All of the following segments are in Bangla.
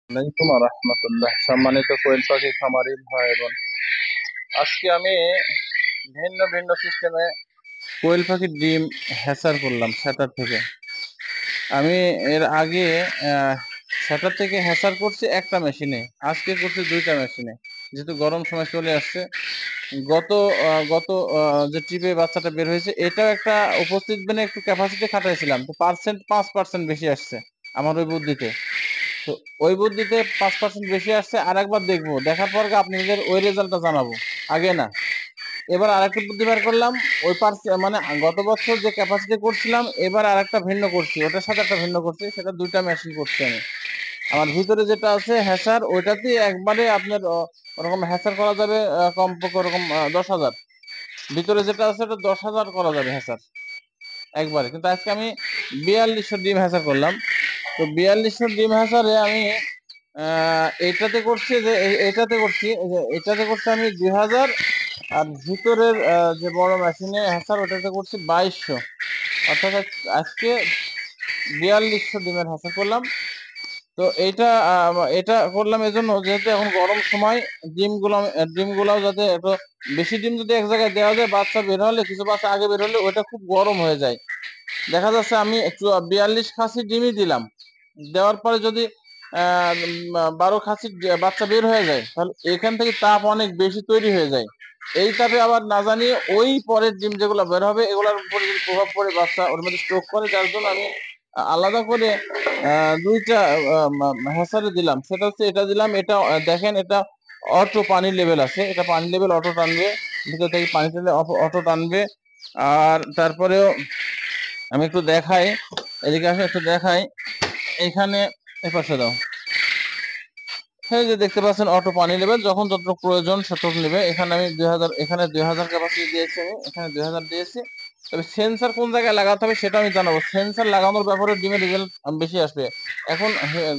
আলাইকুম রহমতুল্লাহ। সম্মানিত কোয়েল পাখি খামারি ভাই বোন, আজকে আমি ভিন্ন ভিন্ন সিস্টেমে কোয়েল পাখির ডিম হ্যাচার করলাম সেটার থেকে। আমি এর আগে সেটার থেকে হ্যাচার করছি একটা মেশিনে, আজকে করছি দুইটা মেশিনে, যেহেতু গরম সময় চলে আসছে। গত গত যে ট্রিপে বাচ্চাটা বের হয়েছে, এটাও একটা উপস্থিত মানে একটু ক্যাপাসিটি খাটাইছিলাম, তো পার্সেন্ট 5% বেশি আসছে আমার ওই বুদ্ধিতে। তো ওই বুদ্ধিতে 5% বেশি আসছে। আর একবার দেখবো, দেখার পর আপনাদের ওই রেজাল্টটা জানাবো, আগে না। এবার আরেকটা বুদ্ধি বের করলাম। ওই মানে গত বছর যে ক্যাপাসিটি করছিলাম, এবার আরেকটা ভিন্ন করছি, ওটার সাথে একটা ভিন্ন করছি, সেটা দুইটা মেশিন করছি আমি। আমার ভিতরে যেটা আছে হ্যাচার, ওইটাতে একবারে আপনার ওরকম হ্যাচার করা যাবে, কমপক্ষে ওরকম 10,000। ভিতরে যেটা আছে ওটা 10,000 করা যাবে হ্যাচার একবারে। কিন্তু আজকে আমি 4200 ডিম হ্যাচার করলাম। তো 4200 ডিম হ্যাচারে আমি এটাতে করছি যে এটাতে করছি, এটাতে করছি আমি 2000। আর ভিতরের যে বড় মেশিনে হ্যাচার, ওটাতে করছি 2200। অর্থাৎ আজকে 4200 ডিমের হ্যাচার করলাম। তো এটা করলাম এজন্য, যেহেতু এখন গরম সময়, ডিমগুলাও যাতে একটু বেশি ডিম যদি এক জায়গায় দেওয়া যায়, বাচ্চা বের হলে, কিছু বাচ্চা আগে বের হলে ওটা খুব গরম হয়ে যায়। দেখা যাচ্ছে আমি 42 খাসি ডিমই দিলাম, দেওয়ার পরে যদি 12 খাসির বাচ্চা বের হয়ে যায়, তাহলে এখান থেকে তাপ অনেক বেশি তৈরি হয়ে যায়। এই তাপে আবার না জানিয়ে ওই পরের ডিম যেগুলো বের হবে, এগুলোর উপরে যদি প্রভাব পড়ে, বাচ্চা ওর মধ্যে স্ট্রোক করে, যার জন্য আমি আলাদা করে দুইটা হ্যাচারে দিলাম। সেটা হচ্ছে, এটা দিলাম, এটা দেখেন, এটা অটো পানি লেভেল আছে, এটা পানি লেভেল অটো টানবে, ভিতর থেকে পানি টানলে অটো টানবে। আর তারপরেও আমি একটু দেখাই, এদিকে আসে একটু দেখাই। এখানে এপাশে দাও, এই যে দেখতে পাচ্ছেন অটো পানি লেভেল, যখন যতটুকু প্রয়োজন ততটুকু নেবে। এখানে আমি 2000, এখানে 2000 ক্যাপাসিটি দিয়েছি, আমি এখানে 2000 দিয়েছি। তবে সেন্সার কোন জায়গায় লাগাতে হবে সেটা আমি জানাবো। সেন্সার লাগানোর ব্যাপারে ডিমের রেজাল্ট বেশি আসবে। এখন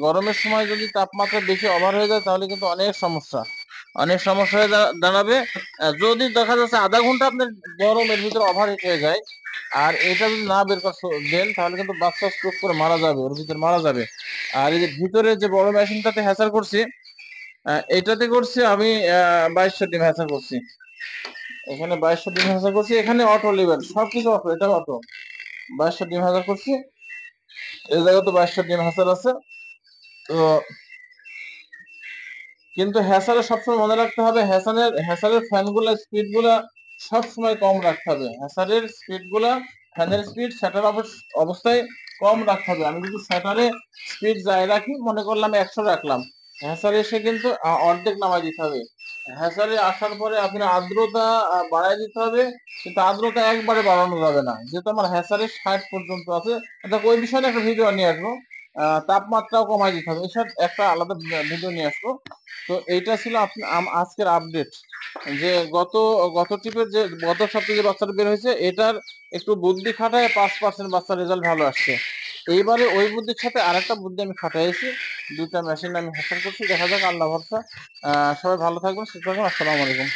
গরমের সময় যদি তাপমাত্রা বেশি ওভার হয়ে যায়, তাহলে কিন্তু অনেক সমস্যা হয়ে দাঁড়াবে। যদি দেখা যাচ্ছে আধা ঘন্টা আপনার গরমের ভিতরে ওভার হিট হয়ে যায়, আর এটা যদি না বের করে দেন, তাহলে কিন্তু বাচ্চা স্ট্রোক করে মারা যাবে, ওর ভিতরে মারা যাবে। আর এই যে ভিতরে যে বড় মেশিনটাতে হ্যাচার করছি, এটাতে করছি আমি 2200 ডিম হ্যাচার করছি। এখানে 2200 ডিম হ্যাচার করছি, এখানে অটো লেভেল সবকিছু অটো, এটা অটো। 2200 ডিম হ্যাচার করছি, এই জায়গায় তো 2200 ডিম হ্যাচার আছে। তো কিন্তু হ্যাচারে সবসময় মনে রাখতে হবে, হ্যাচারের ফ্যান গুলা, স্পিড গুলা সবসময় কম রাখতে হবে। হ্যাচারের স্পিড গুলা, ফ্যানের স্পিড সেটার অবস্থায় কম রাখতে হবে। আমি যদি সেটারে স্পিড যাই রাখি, মনে করলাম 100 রাখলাম, হ্যাচারে এসে কিন্তু অর্ধেক নামাই দিতে হবে। হ্যাচারে আসার পরে আপনার আর্দ্রতা বাড়াই দিতে হবে, কিন্তু আর্দ্রতা একবারে বাড়ানো যাবে না, যেহেতু আমার হ্যাচারে 60 পর্যন্ত আছে। ওই বিষয়ে একটা ভিডিও নিয়ে আসবো। তাপমাত্রাও কমাই দিতে হবে, এসব একটা আলাদা ভিডিও নিয়ে আসবো। তো এইটা ছিল আজকের আপডেট, যে গত গত ট্রিপের যে গত সপ্তাহে যে বাচ্চাটা বের হয়েছে, এটার একটু বুদ্ধি খাটায় 5% বাচ্চার রেজাল্ট ভালো আসছে। এইবারে ওই বুদ্ধির সাথে আরেকটা বুদ্ধি আমি খাটাইছি, দুইটা মেশিন আমি হ্যাসেল করছি। দেখা যাক, আল্লাহ ভরসা। সবাই ভালো থাকবেন, সুস্থ থাকবেন। আসসালামু আলাইকুম।